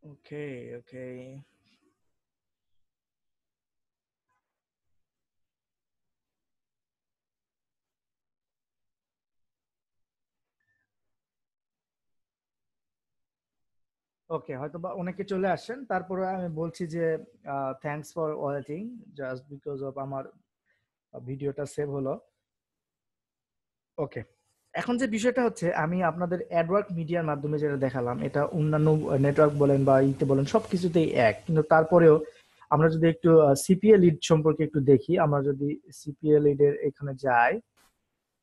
Okay, okay. ওকে, হয়তো বা অনেকে চলে আসেন, তারপরে আমি বলছি যে thanks for watching, just because of আমার ভিডিওটা সেভ হলো। ওকে, এখন যে বিষয়টা হচ্ছে, আমি আপনাদের অ্যাডওয়ার্ক মিডিয়ার মাধ্যমে যেটা দেখালাম, এটা অন্যান্য নেটওয়ার্ক বলেন বা ইতে বলেন সবকিছুতেই এক, কিন্তু তারপরেও আমরা যদি একটু সিপিএ লিড সম্পর্কে একটু দেখি, আমরা যদি সিপিএ লিডের এখানে যাই,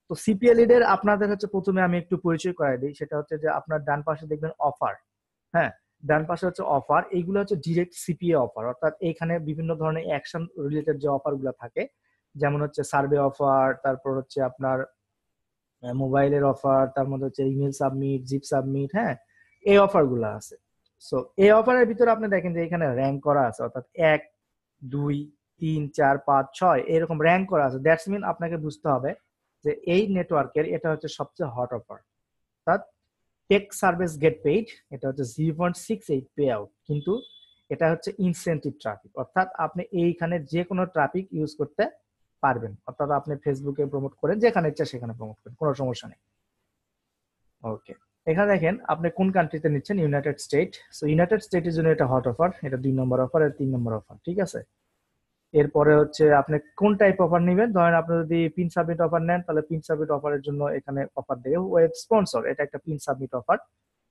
তো সিপিএ লিডের আপনাদের হচ্ছে প্রথমে আমি একটু পরিচয় করাই দিই। সেটা হচ্ছে যে আপনার ডান পাশে দেখবেন অফার। হ্যাঁ, ডান পাশে হচ্ছে অফার, এইগুলো হচ্ছে ডিরেক্ট সিপিএ অফার, অর্থাৎ এইখানে বিভিন্ন ধরনের অ্যাকশন রিলেটেড যে অফার গুলো থাকে, যেমন হচ্ছে সার্ভে অফার, তারপর হচ্ছে আপনার মোবাইলের অফার, তার মধ্যে হচ্ছে ইমেল সাবমিট, জিপ সাবমিট, হ্যাঁ, এই অফার গুলো আছে। সো এই অফারের ভিতরে আপনি দেখেন যে এখানে র্যাঙ্ক করা আছে, অর্থাৎ 1, 2, 3, 4, 5, 6 এরকম র্যাঙ্ক করা আছে। দ্যাটস মিন আপনাকে বুঝতে হবে যে এই নেটওয়ার্কের এটা হচ্ছে সবচেয়ে হট অফার। অর্থাৎ টেক সার্ভিস গেট পেইড, এটা হচ্ছে 0.68 পে আউট, কিন্তু এটা হচ্ছে ইনসেন্টিভ ট্রাফিক, অর্থাৎ আপনি এইখানে যে কোনো ট্রাফিক ইউজ করতে পারবেন, অর্থাৎ আপনি ফেসবুকে প্রমোট করেন, যেখানে ইচ্ছা সেখানে প্রমোট করেন, কোনো সমস্যা নেই। ওকে, এখানে দেখেন আপনি কোন কান্ট্রিতে নিচ্ছেন, ইউনাইটেড স্টেট। সো ইউনাইটেড স্টেটের জন্য এটা হট অফার, এটা 2 নম্বর অফার, আর 3 নম্বর অফার, ঠিক আছে। এরপরে হচ্ছে আপনি কোন টাইপ অফার নেবেন, ধরেন আপনি যদি পিন সাবমিট অফার নেন, তাহলে পিন সাবমিট অফারের জন্য এখানে অফার দেবে ওয়েব স্পন্সর, এটা একটা পিন সাবমিট অফার।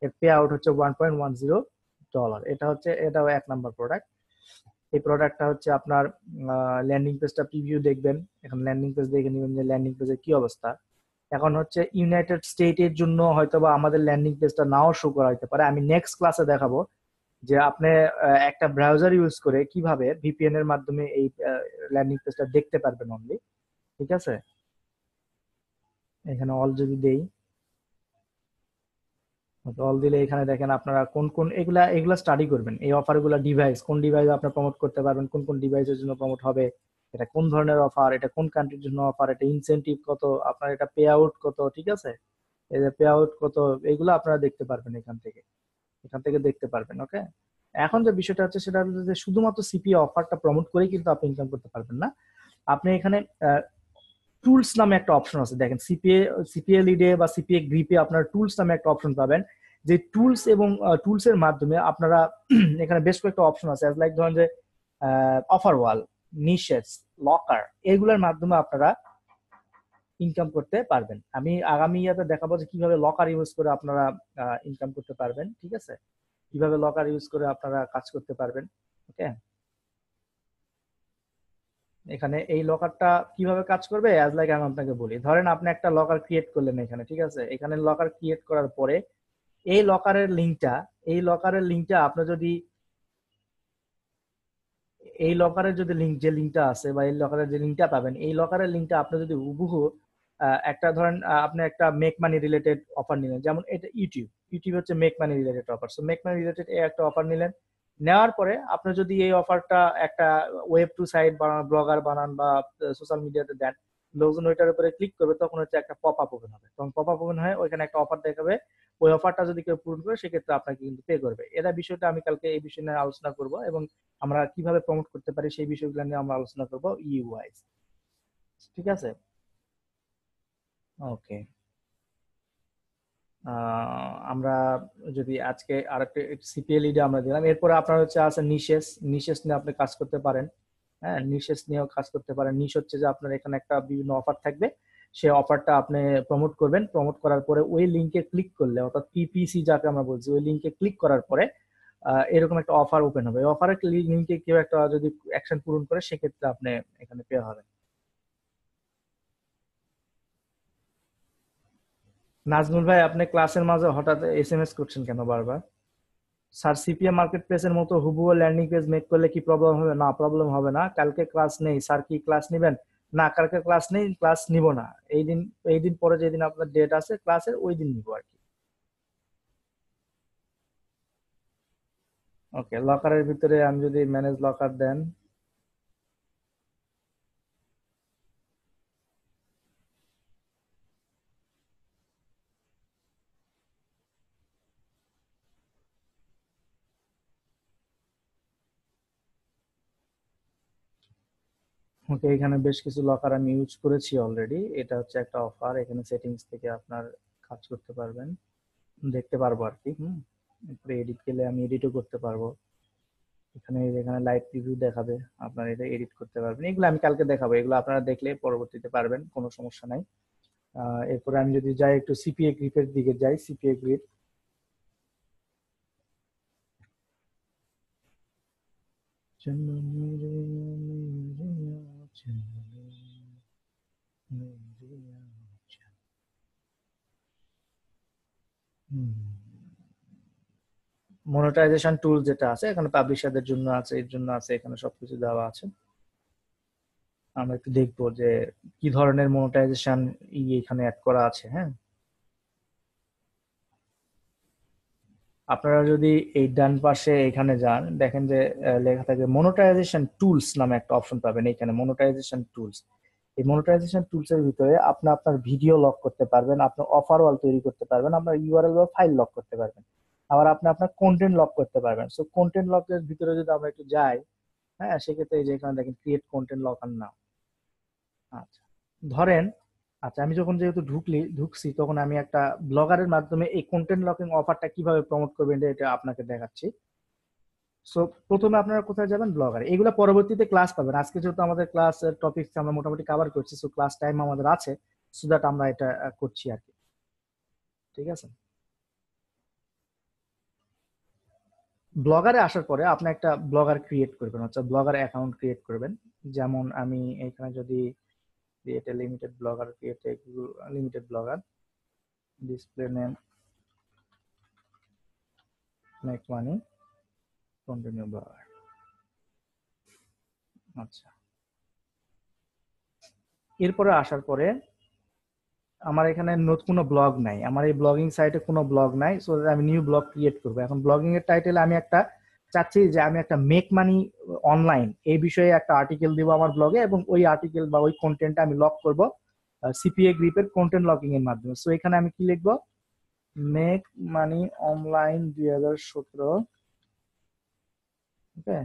এর পে আউট হচ্ছে $1.10। এটা হচ্ছে, এটাও 1 নম্বর প্রোডাক্ট। এই প্রোডাক্টটা হচ্ছে আপনার ল্যান্ডিং পেজটা প্রিভিউ দেখবেন, এখন ল্যান্ডিং পেজ দেখে নেবেন যে ল্যান্ডিং পেজের কি অবস্থা। এখন হচ্ছে ইউনাইটেড স্টেটের জন্য হয়তোবা আমাদের ল্যান্ডিং পেজটা নাও শো করা হতে পারে, আমি নেক্সট ক্লাসে দেখাবো যে আপনি একটা ব্রাউজার ইউজ করে কিভাবে ভিপিএন এর মাধ্যমে এই ল্যান্ডিং পেজটা দেখতে পারবেন অনলি, ঠিক আছে। এখানে অল যদি দেই, অল দিলে এখানে দেখেন আপনারা কোন কোন এগুলা এগুলা স্টাডি করবেন, এই অফার গুলা ডিভাইস, কোন ডিভাইস আপনি প্রমোট করতে পারবেন, কোন কোন ডিভাইসের জন্য প্রমোট হবে, এটা কোন ধরনের অফার, এটা কোন কান্ট্রির জন্য অফার, এটা ইনসেনটিভ কত, আপনার এটা পে আউট কত, ঠিক আছে। এই যে পে আউট কত, এগুলো আপনারা দেখতে পারবেন এখান থেকে দেখতে পারবেন। ওকে, এখন যে বিষয়টা হচ্ছে সেটা হচ্ছে যে শুধুমাত্র সিপিএ অফারটা প্রমোট করেই কিন্তু আপনি ইনকাম করতে পারবেন না। আপনি এখানে টুলস নামে একটা অপশন আছে, দেখেন সিপিএ লিডে বা সিপিএ গ্রিপে আপনার টুলস নামে একটা অপশন পাবেন, যে টুলস এবং টুলস এর মাধ্যমে আপনারা এখানে বেশ কয়েকটা অপশন আছে, লাইক ধরেন যে অফার ওয়াল, নিশেস, লকার, এগুলোর মাধ্যমে আপনারা ইনকাম করতে পারবেন। আমি আগামী ইয়াতে দেখাবো যে কিভাবে লকার ইউজ করে আপনারা ইনকাম করতে পারবেন, ঠিক আছে, কিভাবে লকার ইউজ করে আপনারা কাজ করতে পারবেন। ওকে, এখানে এই লকারটা কিভাবে কাজ করবে, অ্যাজ লাইক আমি আপনাকে বলি, ধরেন আপনি একটা লকার ক্রিয়েট করলেন এখানে, ঠিক আছে। এখানে লকার ক্রিয়েট করার পরে এই লকারের লিঙ্কটা এই লকারের লিঙ্কটা আপনি যদি এই লকারের যদি লিঙ্ক যে লিঙ্কটা আছে বা এই লকারের যে লিঙ্কটা পাবেন, এই লকারের লিঙ্কটা আপনি যদি হুবহু একটা ধরেন আপনি একটা মেক মানি রিলেটেড অফার নিলেন, যেমন এটা ইউটিউব হচ্ছে make money related offer, so make money related এই একটা অফার নিলেন, নেওয়ার পরে আপনি যদি এই অফারটা একটা ওয়েব টু সাইট বানান, ব্লগার বানান বা সোশ্যাল মিডিয়াতে দেন, লোকজন ওইটার উপরে ক্লিক করবে, তখন হচ্ছে একটা পপ আপ ওপেন হবে, তখন পপ আপ ওপেন হয়ে ওইখানে একটা অফার দেখাবে, ওই অফারটা যদি কেউ পূরণ করে সেক্ষেত্রে আপনাকে কিন্তু পে করবে। এটা বিষয়টা আমি কালকে এই বিষয় নিয়ে আলোচনা করব, এবং আমরা কিভাবে প্রমোট করতে পারি সেই বিষয়গুলো নিয়ে আমরা আলোচনা করব ইউআইস, ঠিক আছে। ওকে, আমরা যদি আজকে আরেকটা সিপিএল ইডে আমরা দিলাম, এরপরে আপনার হচ্ছে আছে নিশেস, নিশেস নিয়ে আপনি কাজ করতে পারেন। হ্যাঁ, নিশেস নিয়েও কাজ করতে পারেন। নিশ হচ্ছে যে আপনার এখানে একটা বিভিন্ন অফার থাকবে, সেই অফারটা আপনি প্রমোট করবেন, প্রমোট করার পরে ওই লিঙ্কে ক্লিক করলে, অর্থাৎ পিপিসি যাকে আমরা বলছি, ওই লিঙ্কে ক্লিক করার পরে এরকম একটা অফার ওপেন হবে, অফারের লিঙ্কে কেউ একটা যদি অ্যাকশন পূরণ করে সেক্ষেত্রে আপনি এখানে পে হবেন। নাজমুল ভাই, আপনি ক্লাসের মাঝে হঠাৎ এসএমএস করছেন কেন বারবার? স্যার সিপিএম মার্কেট প্লেসের মতো হুবহু ল্যান্ডিং পেজ মেক করলে কি প্রবলেম হবে? না, প্রবলেম হবে না। কালকে ক্লাস নেই স্যার, কি ক্লাস নেবেন? না, কালকে ক্লাস নেই, ক্লাস নিব না। এই দিন পরে যেদিন আপনার ডেট আছে ক্লাসের, ওই দিন নিব আর কি। ওকে, লকারের ভিতরে আমি যদি ম্যানেজ লকার দেন, ওকে, এখানে বেশ কিছু লকার আমি ইউজ করেছি অলরেডি। এটা হচ্ছে একটা অফার, এখানে সেটিংস থেকে আপনার কাজ করতে পারবেন, দেখতে পারবো আর কি। এরপরে এডিট গেলে আমি এডিটও করতে পারবো। এখানে লাইভ প্রিভিউ দেখাবে, আপনারা এটা এডিট করতে পারবেন। এগুলো আমি কালকে দেখাবো, এগুলো আপনারা দেখলে পরবর্তীতে পারবেন, কোনো সমস্যা নাই। এরপরে আমি যদি যাই একটু সিপিএ গ্রিপের দিকে যাই, সিপিএ গ্রিপ, মনিটাইজেশন টুল যেটা আছে এখানে পাবলিশারদের জন্য আছে, এর জন্য আছে, এখানে সবকিছু দেওয়া আছে। আমরা একটু দেখবো যে কি ধরনের মনিটাইজেশন এখানে অ্যাড করা আছে। হ্যাঁ, আপনারা যদি এই ডান পাশে এখানে যান, দেখেন যে লেখা থাকে মনিটাইজেশন টুলস নামে একটা অপশন পাবেন এখানে, মনিটাইজেশন টুলস। এই মনিটাইজেশন টুলস এর ভিতরে আপনি আপনার ভিডিও লক করতে পারবেন, আপনার অফার ওয়াল তৈরি করতে পারবেন, আপনার ইউআরএল বা ফাইল লক করতে পারবেন, আবার আপনি আপনার কন্টেন্ট লক করতে পারবেন। সো কন্টেন্ট লকের ভিতরে যদি আমরা একটু যাই, হ্যাঁ, সেক্ষেত্রে এই যে এখানে দেখেন ক্রিয়েট কন্টেন্ট লকার নাও। আচ্ছা, ধরেন, আচ্ছা আমি যখন যেহেতু ঢুকছি, তখন আমি একটা ব্লগারের মাধ্যমে এই কন্টেন্ট লকিং অফারটা কিভাবে প্রমোট করবেন এটা আপনাকে দেখাচ্ছি। সো প্রথমে আপনারা কোথায় যাবেন? ব্লগারে। এগুলো পরবর্তীতে ক্লাস পাবেন, আজকে যেহেতু আমাদের ক্লাস টপিক আমরা মোটামুটি কভার করছি, সো ক্লাস টাইম আমাদের আছে, সো দ্যাট আমরা এটা করছি আর কি। ঠিক আছে, ব্লগারে আসার পরে আপনি একটা ব্লগার ক্রিয়েট করবেন, হচ্ছে ব্লগার অ্যাকাউন্ট ক্রিয়েট করবেন। যেমন আমি এখানে যদি create a limited blogger, create a limited blogger, display name make money, continue blogger. আচ্ছা, এরপরে আসার পরে আমার এখানে নতুন কোনো ব্লগ নাই, আমার এই ব্লগিং সাইটে কোনো ব্লগ নাই, সো আমি নিউ ব্লগ ক্রিয়েট করবো। এখন ব্লগিং এর টাইটেলে আমি একটা চাচ্ছি যে আমি একটা মেক মানি অনলাইন এই বিষয়ে একটা আর্টিকেল দিব আমার ব্লগে, এবং ওই আর্টিকেল বা ওই কন্টেন্টটা আমি লক করব সিপিএ গ্রিপের কন্টেন্ট লকিং এর মাধ্যমে। সো এখানে আমি কি লিখবো? Make money online 2017। ওকে,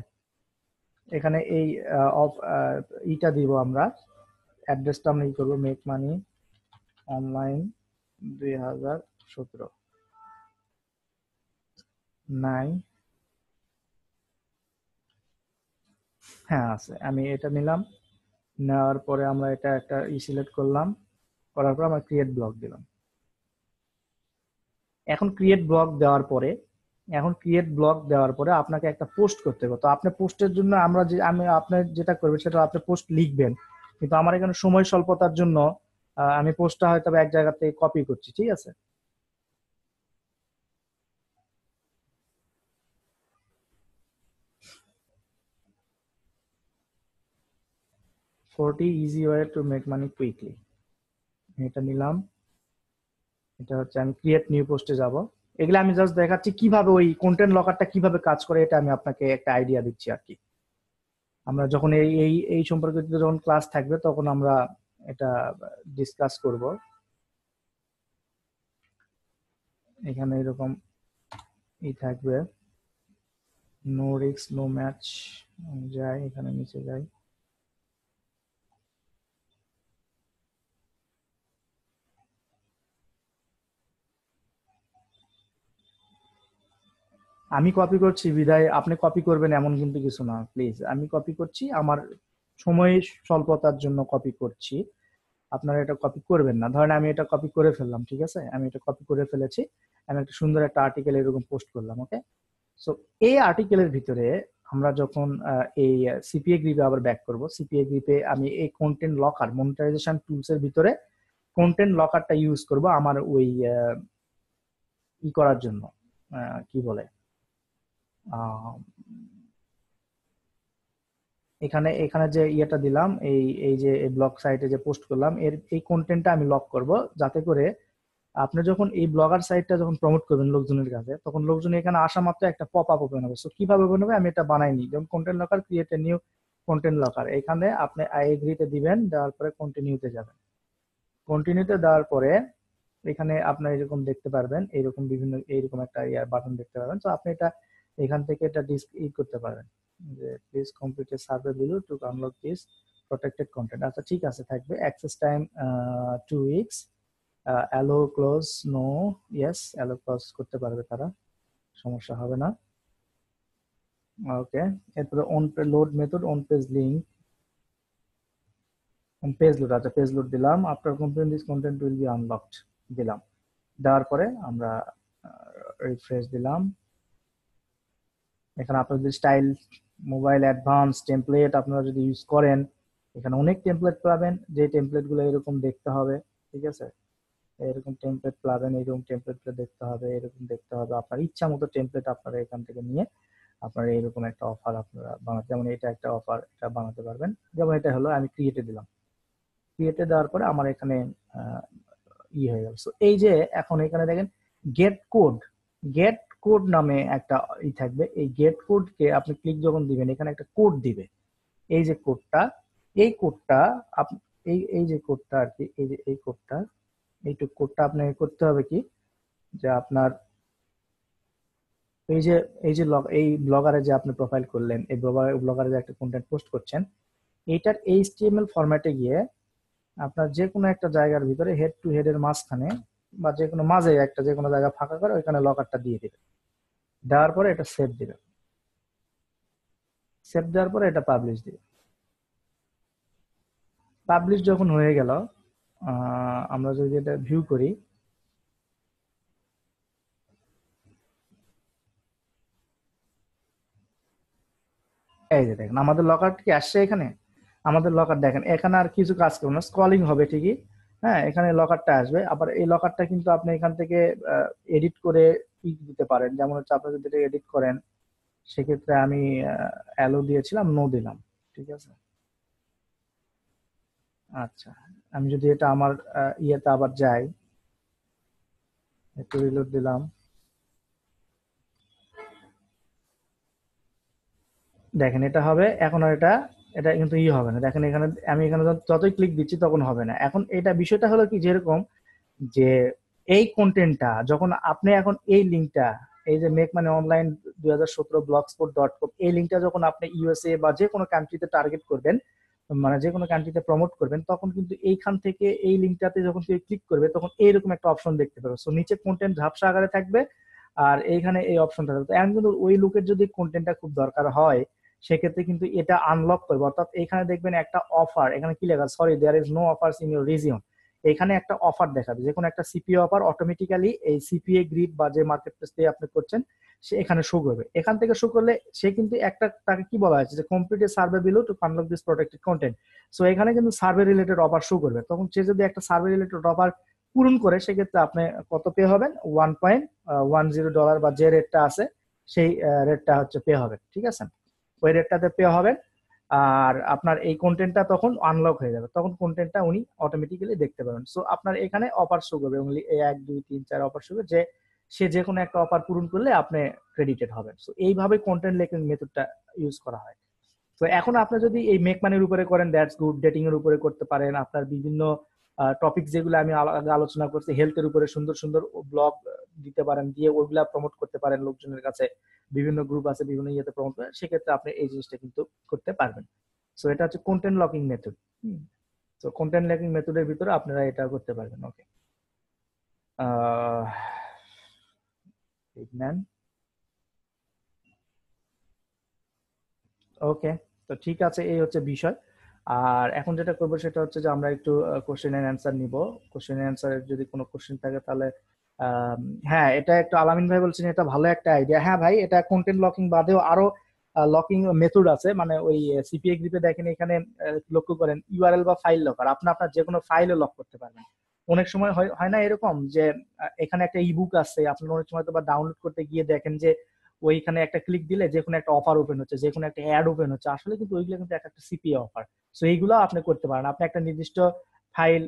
এখানে এই ইটা দিব আমরা, অ্যাড্রেসটা আমরা ই করবো, মেক মানি অনলাইন 2017 নাই। হ্যাঁ আছে, আমি এটা নিলাম। নেওয়ার পরে আমরা এটা একটা সিলেক্ট করলাম, করার পর আমরা ক্রিয়েট ব্লগ দিলাম। এখন ক্রিয়েট ব্লগ দেওয়ার পরে আপনাকে একটা পোস্ট করতে হবে। তো আপনি পোস্টের জন্য আমি আপনি যেটা করবেন সেটা আপনি পোস্ট লিখবেন, কিন্তু আমার এখানে সময় স্বল্পতার জন্য আমি পোস্টটা হয়তো বা এক জায়গা থেকে কপি করছি। ঠিক আছে, 40 easy way to make money quickly, এটা নিলাম। এটা হচ্ছে আমি ক্রিয়েট নিউ পোস্টে যাব। এগুলো আমি জাস্ট দেখাচ্ছি কিভাবে ওই কন্টেন্ট লকারটা কিভাবে কাজ করে, এটা আমি আপনাকে একটা আইডিয়া দিচ্ছি আর কি। আমরা যখন এই এই এই সম্পর্কিত যখন ক্লাস থাকবে তখন আমরা এটা ডিসকাস করব। এখানে এরকম থাকবে, নো রিস্ক নো ম্যাচ। যাই এখানে নিচে যাই, আমি কপি করছি বিদায় আপনি কপি করবেন এমন কিন্তু কিছু না, প্লিজ। আমি কপি করছি আমার সময় স্বল্পতার জন্য কপি করছি, আপনারা এটা কপি করবেন না। ধরেন আমি এটা কপি করে ফেললাম, ঠিক আছে, আমি এটা কপি করে ফেলেছি, আমি একটা সুন্দর একটা আর্টিকেল এরকম পোস্ট করলাম। ওকে, সো এই আর্টিকেলের ভিতরে আমরা যখন এই সিপিএ গ্রিপে আবার ব্যাক করব, সিপিএ গ্রিপে আমি এই কন্টেন্ট লকার মনিটাইজেশন টুলস এর ভিতরে কন্টেন্ট লকারটা ইউজ করব আমার ওই ই করার জন্য, কি বলে, আহ, এখানে এখানে যে ইয়েটা দিলাম, এই এই যে এই ব্লগ সাইটে যে পোস্ট করলাম এর এই কন্টেন্টটা আমি লক করব, যাতে করে আপনি যখন এই ব্লগার সাইটটা যখন প্রমোট করবেন লোকজনের কাছে, তখন লোকজন এখানে আসা মাত্র একটা পপ আপ ওপেন হবে। সো কিভাবে ওপেন হবে আমি এটা বানাইনি, যেমন content locker, create a new content locker, এখানে আপনি আই এগ্রিতে দিবেন, দেওয়ার পরে কন্টিনিউতে যাবেন। কন্টিনিউতে দেওয়ার পরে এখানে আপনার এরকম দেখতে পারবেন, এইরকম বিভিন্ন এইরকম একটা ইয়ার বাটন দেখতে পারবেন। তো আপনি এটা এখান থেকে এটা করতে পারবেন যে please complete a survey below to unlock this protected content. আচ্ছা ঠিক আছে, থাকবে access time 2 weeks, allow close no, yes allow close করতে পারবে তারা, সমস্যা হবে না। ওকে, এরপরে on load method on page link, page load, আচ্ছা পেজ লোড দিলাম, after complete this content will be unlocked দিলাম। দেওয়ার পরে আমরা রিফ্রেশ দিলাম। এখানে আপনার যদি স্টাইল, মোবাইল অ্যাডভান্স টেমপ্লেট আপনারা যদি ইউজ করেন, এখানে অনেক টেমপ্লেট পাবেন, যে টেমপ্লেট গুলো এরকম দেখতে হবে, ঠিক আছে, এরকম টেমপ্লেট পাবেন, এরকম টেমপ্লেট দেখতে হবে, এরকম দেখতে হবে, আপনার ইচ্ছা মতো টেমপ্লেট আপনারা এখান থেকে নিয়ে আপনারা এরকম একটা অফার আপনারা বানাতে, যেমন এটা একটা অফার, এটা বানাতে পারবেন। যেমন এটা হলো আমি ক্রিয়েটে দিলাম, ক্রিয়েটে দেওয়ার পরে আমার এখানে হয়ে গেল। সো এই যে এখন এখানে দেখেন গেট কোড, গেট কোড নামে একটা থাকবে, এই গেট কোডকে আপনি ক্লিক যখন দিবেন এখানে একটা কোড দিবে, এই যে কোডটা, এই কোডটা এই এই যে কোডটা আর কি, এই যে এই কোডটা, এইটুক কোডটা আপনাকে করতে হবে কি, যে আপনার এই যে এই ব্লগারে যে আপনি প্রোফাইল করলেন, এই ব্লগারে যে একটা কন্টেন্ট পোস্ট করছেন, এইটার এইচটিএমএল ফরম্যাটে গিয়ে আপনার যে কোনো একটা জায়গার ভিতরে হেড টু হেড এর মাঝখানে বা যে কোনো মাঝে একটা যে কোনো জায়গা ফাঁকা করে ওইখানে লকারটা দিয়ে দিবে। দেওয়ার পরে এটা সেভ দিবে, সেভ দেওয়ার পরে এটা পাবলিশ দিবে। পাবলিশ যখন হয়ে গেল, আমরা যদি এটা ভিউ করি, এই যে দেখেন আমাদের লকার কি আসছে এখানে, আমাদের লকার দেখেন এখানে আর কিছু কাজ করবো না, স্ক্রলিং হবে ঠিকই, হ্যাঁ এখানে লকারটা আসবে। আবার এই লকারটা কিন্তু আপনি এখান থেকে এডিট করে দিতে পারেন, যেমন হচ্ছে আপনি যদি এটা এডিট করেন, সেক্ষেত্রে আমি অ্যালো দিয়েছিলাম, নো দিলাম, ঠিক আছে। আচ্ছা, আমি যদি এটা আমার ইয়েতে আবার যাই, একটু রিলোড দিলাম, দেখেন এটা হবে এখন। আর এটা এটা কিন্তু হবে না, দেখেন এখানে আমি এখানে যতই ক্লিক দিচ্ছি তখন হবে না। এখন এটা বিষয়টা হলো কি, যেরকম যে এই কন্টেন্টটা যখন আপনি এখন এই লিঙ্কটা, এই যে মেক মানে অনলাইন 2017 blogspot.com, এই লিঙ্কটা যখন আপনি ইউএসএ বা যে কোনো কান্ট্রিতে টার্গেট করবেন, মানে যে কোনো কান্ট্রিতে প্রমোট করবেন, তখন কিন্তু এইখান থেকে এই লিঙ্কটাতে যখন কেউ ক্লিক করবে তখন এইরকম একটা অপশন দেখতে পাবে। সো নিচে কন্টেন্ট ঝাপসা আকারে থাকবে, আর এইখানে এই অপশনটা থাকবে। এখন কিন্তু ওই লোকের যদি কন্টেন্টটা খুব দরকার হয়, সেক্ষেত্রে কিন্তু এটা আনলক করবে। অর্থাৎ এখানে দেখবেন একটা অফার, এখানে কি লেখা, sorry there is no offers in your region, এখানে একটা অফার দেখাবে, যে কোনো একটা সিপিএ অফার অটোমেটিক্যালি এই সিপিএ গ্রিড বা যে মার্কেট প্লেস দিয়ে আপনি করছেন সে এখানে শো করবে। এখান থেকে শো করলে সে কিন্তু একটা, তাকে কি বলা হয়েছে যে complete survey below to unlock this protected content. So এখানে কিন্তু সার্ভে রিলেটেড অফার শো করবে, তখন সে যদি একটা সার্ভে রিলেটেড অফার পূরণ করে, সেক্ষেত্রে আপনি কত পে হবেন, $1.10 বা যে রেটটা আছে সেই রেটটা হচ্ছে পে হবে, ঠিক আছে, ওই রেটটাতে পে হবেন। আর আপনার এই কন্টেন্টটা তখন আনলক হয়ে যাবে, তখন কন্টেন্টটা উনি অটোমেটিক্যালি দেখতে পাবেন। সো আপনার এখানে অফার শো করবে অনলি 1 2 3 4 অফার শো করবে, যে সে যে কোনো একটা অফার পূরণ করলে আপনি ক্রেডিটেড হবেন। সো এইভাবে কন্টেন্ট লেকিং মেথডটা ইউজ করা হয়। তো এখন আপনি যদি এই মেক মানির উপরে করেন, দ্যাটস গুড, ডেটিং এর উপরে করতে পারেন, আপনার বিভিন্ন টপিক যেগুলো আমি আগে আলোচনা করছি, হেলথের উপরে সুন্দর সুন্দর ব্লগ দিতে পারেন, দিয়ে ওইগুলা প্রমোট করতে পারেন লোকজনের কাছে, বিভিন্ন গ্রুপ আছে বিভিন্ন ইয়েতে প্রমোট করেন, সেক্ষেত্রে আপনি এই জিনিসটা কিন্তু করতে পারবেন। সো এটা হচ্ছে কন্টেন্ট লকিং মেথড। তো কন্টেন্ট লকিং মেথডের ভিতরে আপনারা এটা করতে পারবেন। ওকে, ওকে, তো ঠিক আছে, এই হচ্ছে বিষয়। আর এখন যেটা করবো সেটা হচ্ছে যে আমরা একটু কোশ্চেন এন্ড অ্যান্সার নিব। কোশ্চেন এন্ড অ্যান্সারের যদি কোনো কোশ্চেন থাকে তাহলে হ্যাঁ, এটা একটু আলামিন ভাই বলছেন এটা ভালো একটা আইডিয়া। হ্যাঁ ভাই, এটা কন্টেন্ট লকিং বাদেও আরো লকিং মেথড আছে, মানে ওই সিপিএ গ্রিপে দেখেন এখানে লক্ষ্য করেন ইউআরএল বা ফাইল লকার, আপনি আপনার যে কোনো ফাইলও লক করতে পারবেন। অনেক সময় হয় হয় না এরকম যে এখানে একটা ইবুক আছে, আপনার অনেক সময় তো বা ডাউনলোড করতে গিয়ে দেখেন যে ওইখানে একটা ক্লিক দিলে যে কোনো একটা অফার ওপেন হচ্ছে, যে কোনো একটা অ্যাড ওপেন হচ্ছে, আসলে কিন্তু ওইগুলো কিন্তু এক একটা সিপিএ অফার। সো এইগুলো আপনি করতে পারেন। আপনি একটা নির্দিষ্ট ফাইল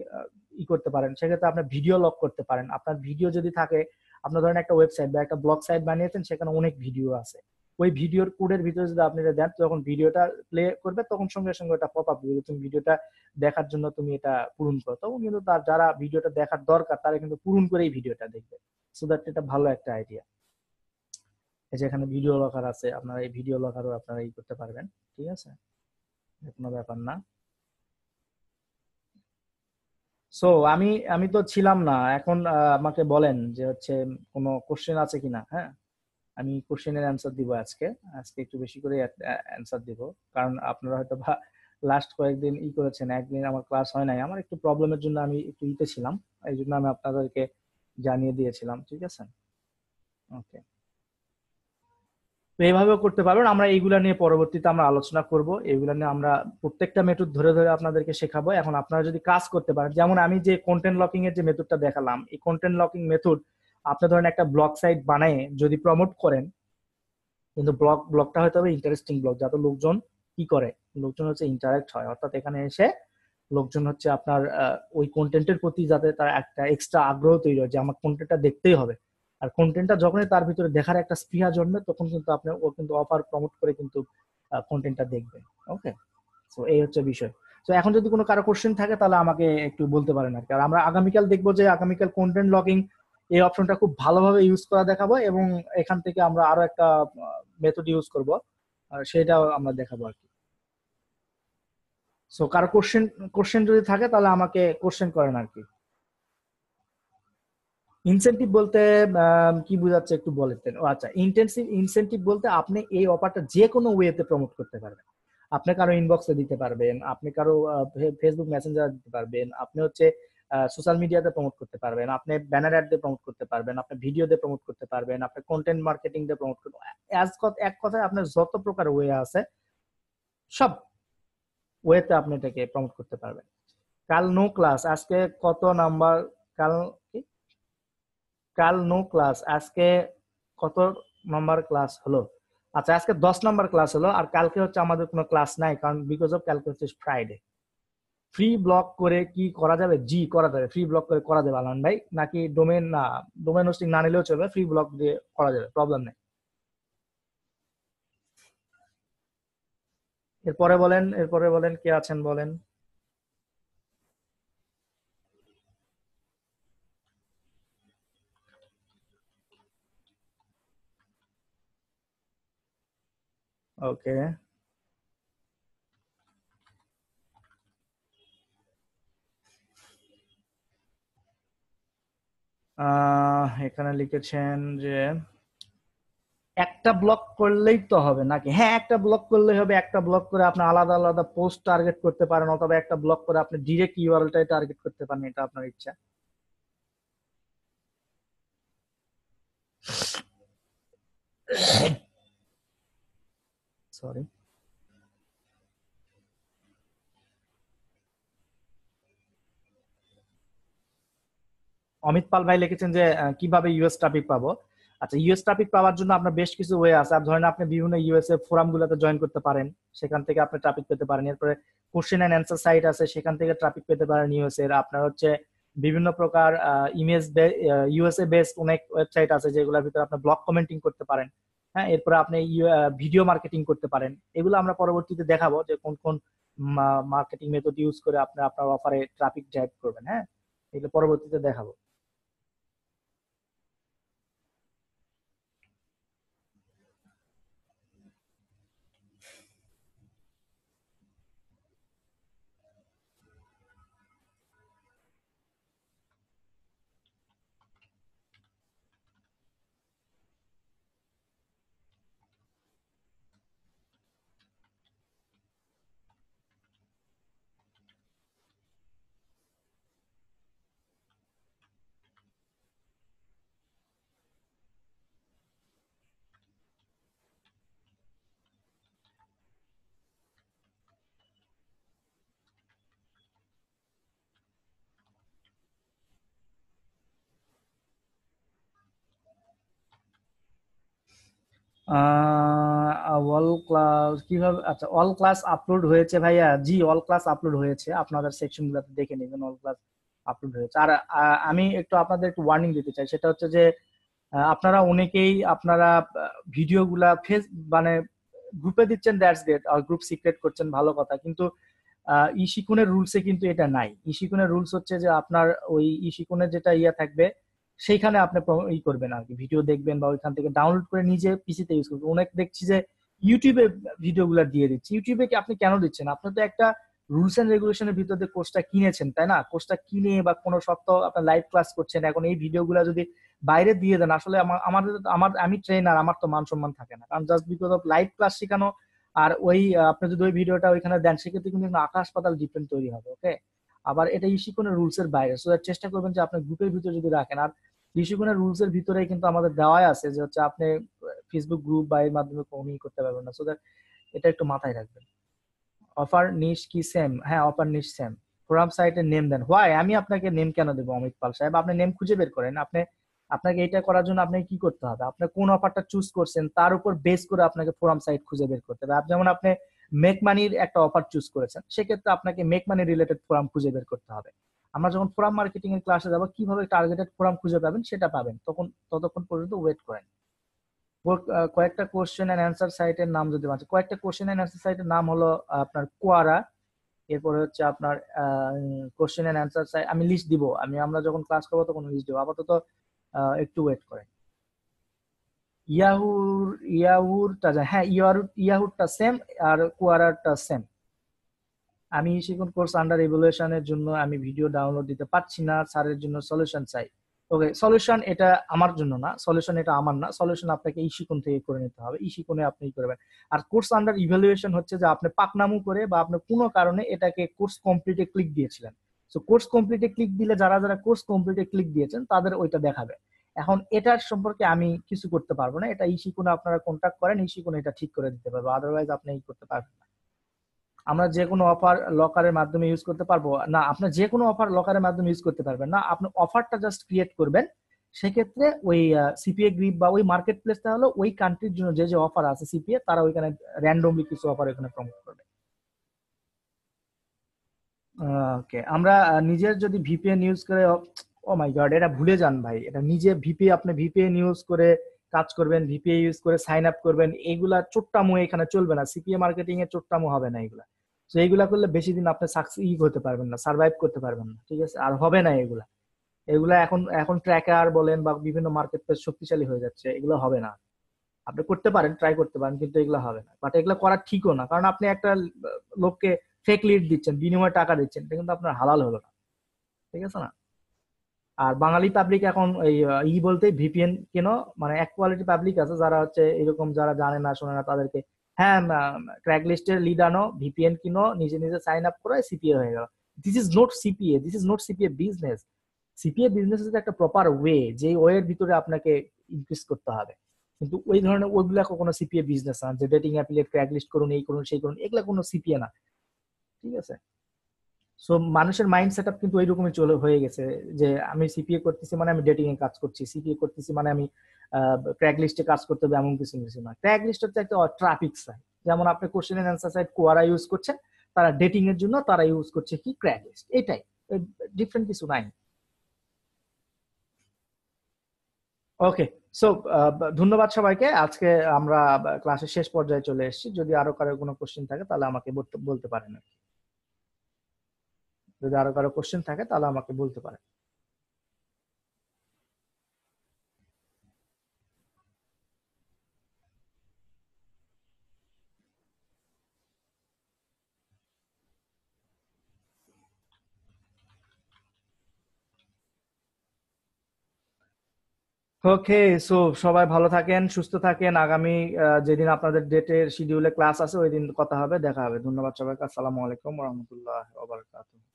করতে পারেন, সেক্ষেত্রে আপনার ভিডিও লক করতে পারেন। আপনার ভিডিও যদি থাকে, আপনার ধরেন একটা ওয়েবসাইট বা একটা ব্লগ সাইট বানিয়েছেন, সেখানে অনেক ভিডিও আছে, ওই ভিডিওর কোডের ভিতরে যদি আপনি এটা দেন, যখন ভিডিওটা প্লে করবে তখন সঙ্গে সঙ্গে ওটা পপ আপ দিবে, তুমি ভিডিওটা দেখার জন্য তুমি এটা পূরণ করো, তখন কিন্তু তার যারা ভিডিওটা দেখার দরকার তারা কিন্তু পূরণ করেই ভিডিওটা দেখবে। সো দ্যাট এটা ভালো একটা আইডিয়া। এই যে এখানে ভিডিও লকার আছে, আপনারা এই ভিডিও লকারও আপনারা ই করতে পারবেন। ঠিক আছে, কোনো ব্যাপার না। সো আমি আমি তো ছিলাম না এখন, আমাকে বলেন যে হচ্ছে কোনো কোশ্চেন আছে কিনা। হ্যাঁ, আমি কোশ্চেনের অ্যান্সার দিব আজকে। আজকে একটু বেশি করে অ্যান্সার দিব, কারণ আপনারা হয়তো বা লাস্ট কয়েকদিন করেছেন, একদিন আমার ক্লাস হয় নাই, আমার একটু প্রবলেমের জন্য আমি একটু ছিলাম, এই জন্য আমি আপনাদেরকে জানিয়ে দিয়েছিলাম। ঠিক আছে, ওকে। তো এইভাবেও করতে পারবেন। আমরা এইগুলা নিয়ে পরবর্তীতে আমরা আলোচনা করব, এইগুলা নিয়ে আমরা প্রত্যেকটা মেথড ধরে ধরে আপনাদেরকে শেখাবো। এখন আপনারা যদি কাজ করতে পারেন, যেমন আমি যে কন্টেন্ট লকিং এর যে মেথডটা দেখালাম, এই কন্টেন্ট লকিং মেথড আপনি ধরেন একটা ব্লগ সাইট বানায় যদি প্রমোট করেন, কিন্তু ব্লগটা হয়তো হবে ইন্টারেস্টিং ব্লগ, যাতে লোকজন কি করে, লোকজন হচ্ছে ইন্টারেক্ট হয়, অর্থাৎ এখানে এসে লোকজন হচ্ছে আপনার ওই কন্টেন্টের প্রতি যাতে তার একটা এক্সট্রা আগ্রহ তৈরি হয় যে আমার কন্টেন্টটা দেখতেই হবে। আর কন্টেন্টটা যখনই তার ভিতরে দেখার একটা স্পৃহা জন্মে, তখন কিন্তু আপনি ও কিন্তু অফার প্রমোট করে কিন্তু কন্টেন্টটা দেখবে। ওকে, তো এই হচ্ছে বিষয়। তো এখন যদি কোনো কারো কোশ্চেন থাকে তাহলে আমাকে একটু বলতে পারেন আর কি। আর আমরা আগামীকাল দেখবো যে আগামীকাল কন্টেন্ট লগিং এই অপশনটা খুব ভালোভাবে ইউজ করা দেখাবো, এবং এখান থেকে আমরা আরো একটা মেথড ইউজ করব, সেটাও আমরা দেখাবো আর কি। সো কারো কোশ্চেন কোশ্চেন যদি থাকে তাহলে আমাকে কোশ্চেন করেন আর কি। ইনসেনটিভ বলতে কি বোঝাচ্ছে একটু বলেন। ও আচ্ছা, ইন্টেন্সিভ ইনসেনটিভ বলতে আপনি এই অফারটা যে কোনো ওয়েতে প্রমোট করতে পারবেন। আপনি কারো ইনবক্সে দিতে পারবেন, আপনি কারো ফেসবুক মেসেঞ্জার দিতে পারবেন, আপনি হচ্ছে সোশ্যাল মিডিয়াতে প্রমোট করতে পারবেন, আপনি ব্যানার অ্যাড দিয়ে প্রমোট করতে পারবেন, আপনি ভিডিও দিয়ে প্রমোট করতে পারবেন, আপনি কন্টেন্ট মার্কেটিং দিয়ে প্রমোট করতে, এক কথায় আপনার যত প্রকার ওয়ে আছে সব ওয়েতে আপনি এটাকে প্রমোট করতে পারবেন। কাল নো ক্লাস, আজকে কত নাম্বার? কাল কি? কাল নো ক্লাস, আজকে কত নাম্বার ক্লাস হলো? আচ্ছা, আজকে 10 নাম্বার ক্লাস হলো, আর কালকে হচ্ছে আমাদের কোনো ক্লাস নাই, কারণ বিকজ অফ কালকে হচ্ছে ফ্রাইডে। ফ্রি ব্লক করে কি করা যাবে? জি করা যাবে, ফ্রি ব্লক করে করা যাবে আলান ভাই। নাকি ডোমেন, না ডোমেন হোস্টিং না নিলেও চলবে, ফ্রি ব্লক দিয়ে করা যাবে, প্রবলেম নেই। এরপরে বলেন কে আছেন বলেন। ওকে, এখানে লিখেছেন যে একটা ব্লক করলেই তো হবে নাকি? হ্যাঁ, একটা ব্লক করলেই হবে। একটা ব্লক করে আপনি আলাদা আলাদা পোস্ট টার্গেট করতে পারেন, অথবা একটা ব্লক করে আপনি ডিরেক্ট ইউআরএলটাই টার্গেট করতে পারেন, এটা আপনার ইচ্ছা। সরি, অমিত পাল ভাই লিখেছেন যে কিভাবে ইউএস ট্রাফিক পাবো। আচ্ছা, ইউএস ট্রাফিক পাওয়ার জন্য আপনার বেশ কিছু ওয়ে আছে। আর ধরেন আপনি বিভিন্ন ইউএসএ ফোরাম গুলোতে জয়েন করতে পারেন, সেখান থেকে আপনি ট্রাফিক পেতে পারেন। এরপরে কোশ্চেন এন্ড অ্যান্সার সাইট আছে, সেখান থেকে ট্রাফিক পেতে পারেন ইউএস এর। আপনার হচ্ছে বিভিন্ন প্রকার ইমেজ ইউএসএ বেসড অনেক ওয়েবসাইট আছে যেগুলোর ভিতরে আপনি ব্লগ কমেন্টিং করতে পারেন। হ্যাঁ, এরপরে আপনি ভিডিও মার্কেটিং করতে পারেন। এগুলো আমরা পরবর্তীতে দেখাবো যে কোন কোন মার্কেটিং মেথড ইউজ করে আপনি আপনার অফারে ট্রাফিক ড্রাইভ করবেন। হ্যাঁ, এগুলো পরবর্তীতে দেখাবো। অল ক্লাস কিভাবে, আচ্ছা অল ক্লাস আপলোড হয়েছে ভাইয়া, জি অল ক্লাস আপলোড হয়েছে, আপনাদের সেকশন গুলোতে দেখে নেবেন অল ক্লাস আপলোড হয়েছে। আর আমি একটু আপনাদের একটু ওয়ার্নিং দিতে চাই, সেটা হচ্ছে যে আপনারা অনেকেই আপনারা ভিডিও গুলা মানে গ্রুপে দিচ্ছেন, দ্যাটস গ্রেট, আর গ্রুপ সিক্রেট করছেন, ভালো কথা, কিন্তু ইশিকুনের রুলসে কিন্তু এটা নাই। ইশিকুনের রুলস হচ্ছে যে আপনার ওই ইশিকুনের যেটা ইয়া থাকবে সেইখানে আপনি ই করবেন আর কি, ভিডিও দেখবেন বা ওইখান থেকে ডাউনলোড করে নিজে পিসিতে ইউজ করবেন। অনেক দেখছি যে ইউটিউবে ভিডিও গুলা দিয়ে দিচ্ছে। ইউটিউবে কি আপনি কেন দিচ্ছেন? আপনি তো একটা রুলস এন্ড রেগুলেশনের ভিতর দিয়ে কোর্সটা কিনেছেন, তাই না? কোর্সটা কিনে বা কোনো সপ্তাহ আপনার লাইভ ক্লাস করছেন, এখন এই ভিডিও গুলা যদি বাইরে দিয়ে দেন, আসলে আমাদের আমি ট্রেনার, আমার তো মান সম্মান থাকে না, কারণ just because of live class শেখানো আর ওই আপনি যদি ওই ভিডিওটা ওইখানে দেন, সেক্ষেত্রে কিন্তু আকাশ পাতাল ডিফারেন্ট তৈরি হবে। ওকে, আবার এটা ইশিকোনের রুলস এর বাইরে, সো চেষ্টা করবেন যে আপনি গ্রুপের ভিতরে যদি রাখেন। আর ইশিকোনের রুলস এর ভিতরে কিন্তু আমাদের দেওয়াই আছে যে হচ্ছে আপনি ফেসবুক গ্রুপ বা এর মাধ্যমে কমিউনিকেট করতে পারবেন না, সো দ্যাট এটা একটু মাথায় রাখবেন। অফার নিশ কি সেম? হ্যাঁ, অফার নিশ সেম। ফোরাম সাইটের নেম দেন, হোয়াই? আমি আপনাকে নেম কেন দেবো অমিত পাল সাহেব? আপনি নেম খুঁজে বের করেন। আপনাকে এটা করার জন্য আপনাকে কি করতে হবে? আপনি কোন অফারটা চুজ করছেন তার উপর বেস করে আপনাকে ফোরাম সাইট খুঁজে বের করতে হবে। যেমন আপনি মেক মানির একটা অফার চুজ করেছেন, সেক্ষেত্রে আপনাকে মেক মানি রিলেটেড ফোরাম খুঁজে বের করতে হবে। আমরা যখন ফোরাম মার্কেটিং এর ক্লাসে যাবো, কিভাবে টার্গেটেড ফোরাম খুঁজে পাবেন সেটা পাবেন, ততক্ষণ পর্যন্ত ওয়েট করেন। কয়েকটা কোশ্চেন এন্ড অ্যান্সার সাইটের নাম যদি আছে, কয়েকটা কোশ্চেন এন্ড অ্যান্সার সাইটের নাম হলো আপনার কোয়ারা, এরপরে হচ্ছে আপনার কোশ্চেন এন্ড অ্যান্সার সাইট, আমি লিস্ট দিব, আমরা যখন ক্লাস করবো তখন লিস্ট দিব, আপাতত একটু ওয়েট করেন। ইয়াহুরটা হ্যাঁ, ইয়াহুরটা সেম আর কোয়ারারটা সেম। আমি শিখন কোর্স আন্ডার ইভ্যালুয়েশনের জন্য আমি ভিডিও ডাউনলোড দিতে পারছি না, স্যারের জন্য সলিউশন চাই। ওকে, সলিউশন এটা আমার জন্য না, সলিউশন এটা আমার না, সলিউশন আপনাকে ইশিকোন থেকে করে নিতে হবে, ইশিকোনে আপনি করবেন। আর কোর্স আন্ডার ইভ্যালুয়েশন হচ্ছে যে আপনি পাকনামু করে বা আপনি কোনো কারণে এটাকে কোর্স কমপ্লিটে ক্লিক দিয়েছিলেন। সো কোর্স কমপ্লিটে ক্লিক দিলে যারা যারা কোর্স কমপ্লিটে ক্লিক দিয়েছেন তাদের ওইটা দেখাবে। এখন এটার সম্পর্কে আমি কিছু করতে পারবো না, এটা ইশিকোনে আপনারা কন্ট্যাক্ট করেন, ইশিকোনে এটা ঠিক করে দিতে পারবো, আদারওয়াইজ আপনি করতে পারবেন না। আমরা যে কোনো অফার লকারের মাধ্যমে ইউজ করতে পারবো না? আপনি যে কোনো অফার লকারের মাধ্যমে ইউজ করতে পারবেন না, আপনি অফারটা জাস্ট ক্রিয়েট করবেন। সেক্ষেত্রে ওই সিপিএ গ্রিপ বা ওই মার্কেট প্লেসটা হলো ওই কান্ট্রির জন্য যে যে অফার আছে সিপিএ, তারা ওইখানে র্যান্ডমলি কিছু অফার এখানে প্রমোট করবে। ওকে, আমরা নিজের যদি ভিপিএন ইউজ করে, ও মাই গড, এটা ভুলে যান ভাই, এটা নিজে আপনি ভিপিএন ইউজ করে কাজ করবেন, ভিপিএ ইউজ করে সাইন আপ করবেন, এইগুলা চোট্টামো এখানে চলবে না, সিপিএ মার্কেটিং এ চোট্টামো হবে না এগুলা। তো এইগুলা করলে বেশি দিন আপনি সাকসিড হতে পারবেন না, সার্ভাইভ করতে পারবেন না, ঠিক আছে? আর হবে না এগুলা। এগুলা এখন এখন ট্র্যাকার বলেন বা বিভিন্ন মার্কেট প্লেস শক্তিশালী হয়ে যাচ্ছে, এগুলো হবে না। আপনি করতে পারেন, ট্রাই করতে পারেন, কিন্তু এগুলো হবে না, বাট এগুলো করা ঠিকও না, কারণ আপনি একটা লোককে ফেক লিড দিচ্ছেন, বিনিময়ে টাকা দিচ্ছেন, এটা কিন্তু আপনার হালাল হলো না, ঠিক আছে না? আর বাঙালি পাবলিক এখন এই বলতে ভিপিএন কেন, মানে এক কোয়ালিটি পাবলিক আছে যারা হচ্ছে এরকম, যারা জানে না শোনে না তাদেরকে, হ্যাঁ ক্র্যাক লিস্টের লিড আনো, ভিপিএন কিনো, নিজে নিজে সাইন আপ করে সিপিএ হয়ে গেল। This is not CPA, this is not CPA business. CPA business is একটা প্রপার ওয়ে, যে ওয়ে এর ভিতরে আপনাকে ইনক্রিজ করতে হবে, কিন্তু ওই ধরনের ওইগুলা কোনো সিপিএ বিজনেস না, যে ডেটিং অ্যাফিলিয়েট ক্র্যাক লিস্ট করুন, এই করুন সেই করুন, এগুলা কোনো সিপিএ না, ঠিক আছে? সো মানুষের মাইন্ড সেট আপ কিন্তু ওইরকমই চলে হয়ে গেছে, যে আমি সিপিএ করতেছি মানে আমি ডেটিং এ কাজ করছি, সিপিএ করতেছি মানে আমি ক্র্যাক লিস্টে কাজ করতে হবে, এমন কিছু কিছু না। ক্র্যাক লিস্ট হচ্ছে একটা ট্রাফিক সাইট, যেমন আপনি question and answer site Quora use করছেন, তারা ডেটিং এর জন্য তারা ইউজ করছে কি ক্র্যাক লিস্ট, এটাই, ডিফারেন্ট কিছু নাই। ওকে, সো ধন্যবাদ সবাইকে। আজকে আমরা ক্লাসের শেষ পর্যায়ে চলে এসেছি, যদি আরো কারো কোনো কোশ্চেন থাকে তাহলে আমাকে বলতে পারেন, যদি আরো কারো কোশ্চেন থাকে তাহলে আমাকে বলতে পারেন। ওকে, সো সবাই ভালো থাকেন, সুস্থ থাকেন। আগামী যেদিন আপনাদের ডেটের শিডিউলে ক্লাস আছে ওই দিন কথা হবে, দেখা হবে। ধন্যবাদ সবাইকে। আসসালামু আলাইকুম ওয়া রাহমাতুল্লাহি ওয়া বারাকাতুহু।